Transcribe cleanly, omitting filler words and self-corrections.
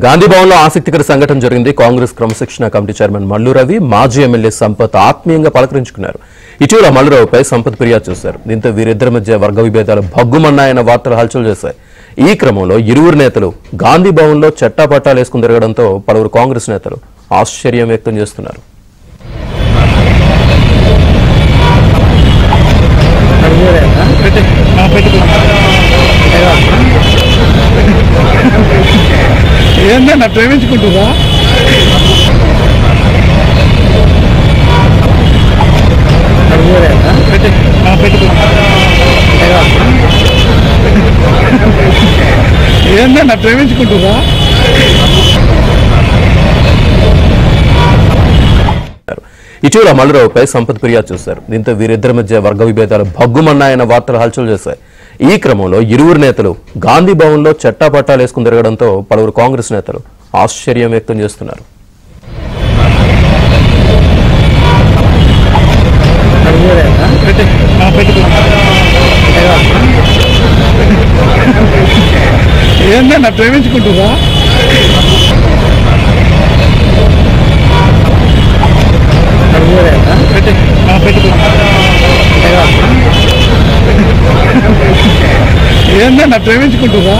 గాంధీ భవన్లో ఆసక్తికర సంఘటన జరిగింది. కాంగ్రెస్ క్రమశిక్షణ కమిటీ చైర్మన్ మల్లు రవి మాజీ ఎమ్మెల్యే సంపత్ ఆత్మీయంగా పలకరించుకున్నారు. ఇటీవల మల్లురావుపై సంపత్ ఫిర్యాదు చేశారు. దీంతో వీరిద్దరి మధ్య వర్గ విభేదాలు భగ్గుమన్నాయన్న వార్తలు హల్చల్ చేశాయి. ఈ క్రమంలో ఇరువురు నేతలు గాంధీ భవన్లో చట్టాపట్టాలు వేసుకుని తిరగడంతో పలువురు కాంగ్రెస్ నేతలు ఆశ్చర్యం వ్యక్తం చేస్తున్నారు. ఏందన్నా ప్రేమించుకుంటురా? ఏందన్నా ప్రేమించుకుంటురా? ఇటీవల మల్లురావుపై సంపత్ ఫిర్యాదు చేశారు. దీంతో వీరిద్దరి మధ్య వర్గ విభేదాలు భగ్గుమన్నాయన్న వార్తలు హల్చల్ చేశాయి. ఈ క్రమంలో ఇరువురు నేతలు గాంధీ భవన్లో చట్టాపట్టాలు వేసుకుని తిరగడంతో పలువురు కాంగ్రెస్ నేతలు ఆశ్చర్యం వ్యక్తం చేస్తున్నారు. ఏందన్నా ప్రేమించుకుంటురా? ఏందన్నా ప్రేమించుకుంటురా?